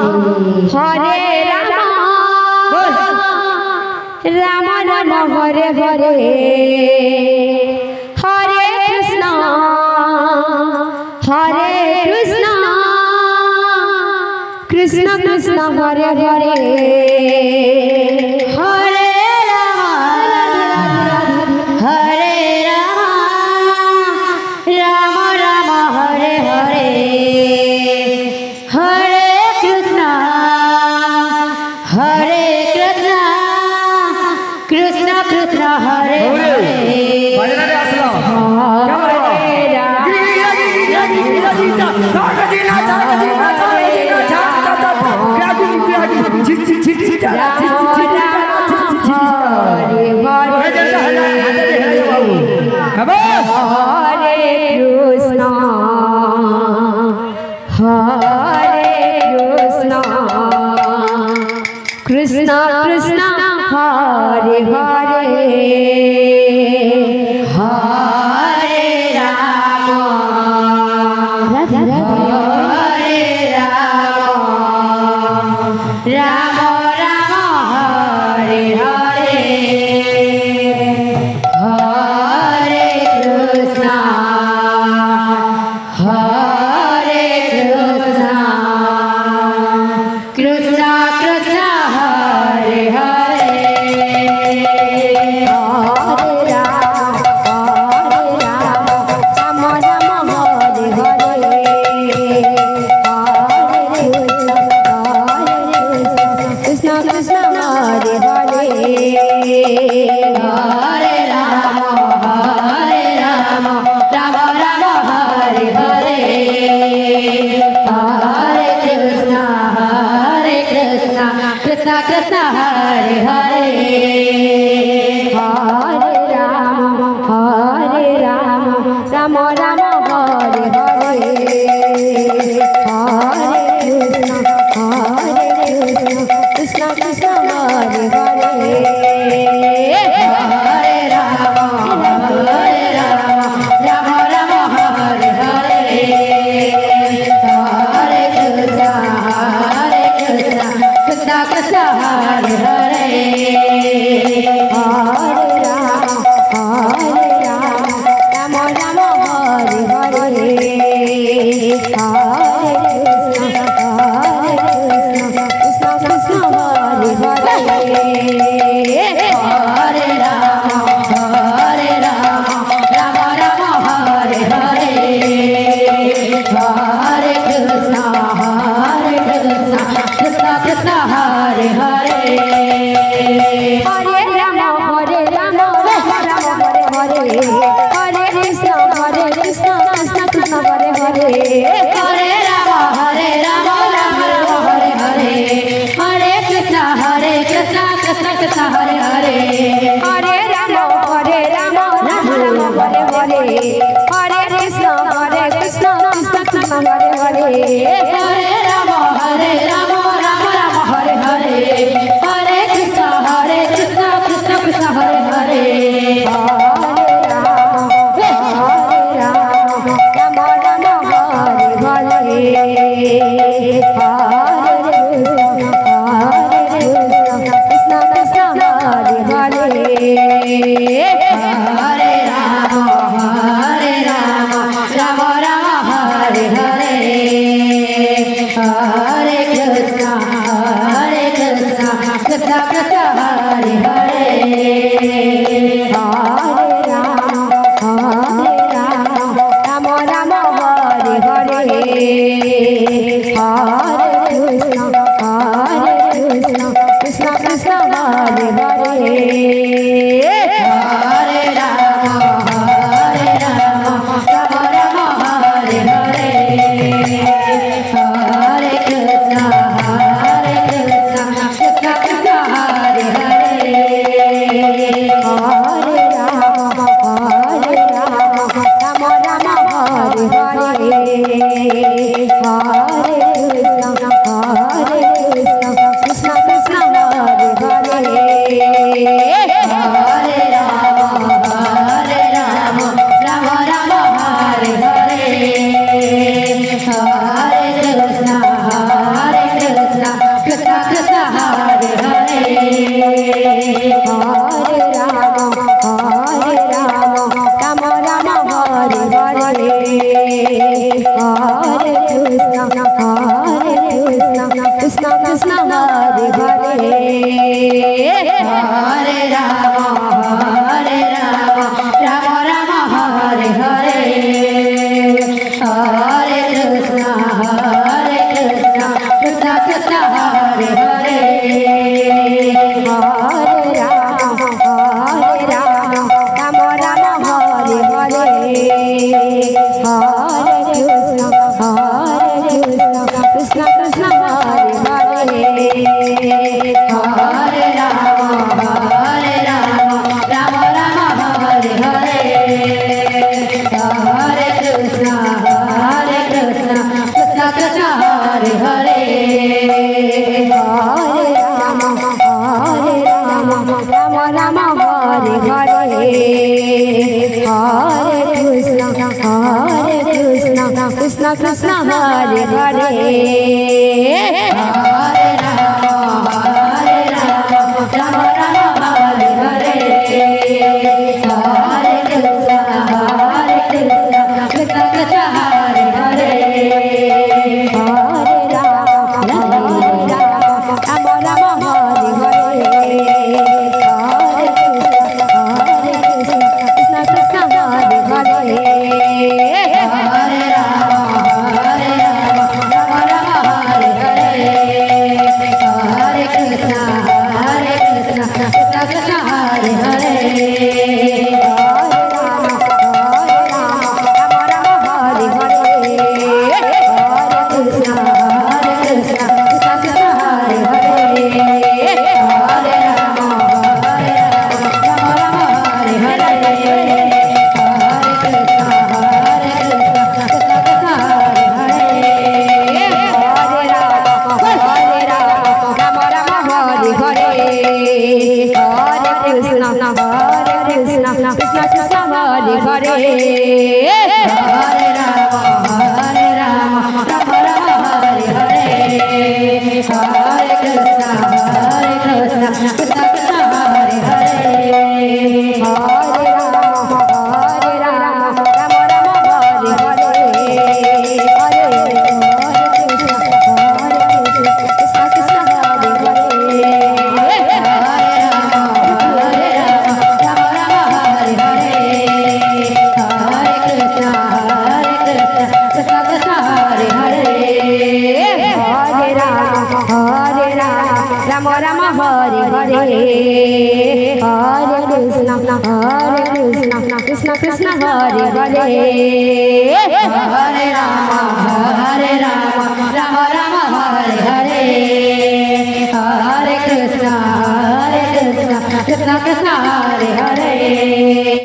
Hare Ram Ram Ram Hare Hare Hare Krishna Krishna Krishna Hare Hare Hare Ram Ram Ram Hare Hare Hare Krishna Krishna Krishna Hare Hare Krishna Krishna Hare Hare Hare Ram Ram Ram Hare Hare Hare Krishna Krishna Krishna Hare Hare Krishna Krishna Hare Hare Hare Ram Ram Ram Hare Hare Hare Krishna Krishna Hare Hare Hare Ram Ram Ram Hare Hare Hare Krishna Krishna Krishna Hare Hare Hare Ram Ram Ram Hare Hare Hare Krishna Krishna Hare Hare Hare Ram Ram Ram Hare Hare Hare Krishna Krishna Krishna Hare Hare Hare Ram Ram Ram Hare Hare Hare Krishna Krishna Krishna Hare Hare Hare Ram Ram Ram Hare Hare Hare Krishna Krishna Krishna Hare Hare Hare Ram Ram Ram Hare Hare Hare Krishna Krishna Krishna Hare Hare Hare Ram Ram Ram Hare Hare Hare Krishna Krishna Krishna Hare Hare Hare Ram Ram Ram Hare Hare Hare Krishna Krishna Hare Hare Hare Ram Ram Ram Hare Hare Hare Krishna Krishna Krishna Hare Hare Hare Ram Ram Ram Hare Hare Hare Krishna Krishna Krishna Hare Hare Hare Ram Ram Ram Hare Hare Hare Krishna Krishna Krishna Hare Hare Hare Ram Ram Ram Hare Hare Hare Krishna Krishna Krishna Hare Hare Hare Ram Ram Ram Hare Hare Hare Krishna Krishna Krishna Hare Hare Hare Rama Rama Rama Hare Hare Hare Krishna Krishna Krishna Hare Hare Hare Rama Rama Rama Hare Hare Hare Krishna Krishna Krishna Hare Hare Hare Rama Rama Rama Hare Hare Hare Krishna Krishna Krishna Hare Hare Hare Rama Rama Rama Hare Hare Hare Krishna Krishna Krishna Hare Hare Hare Rama Rama Rama Hare Hare Hare Krishna Krishna Krishna Hare Hare Hare Rama Rama Rama Hare Hare Hare Krishna Krishna Hare Hare Hare Krishna Krishna Hare Hare Hare Rama Rama Rama Hare Hare Hare Krishna Krishna Krishna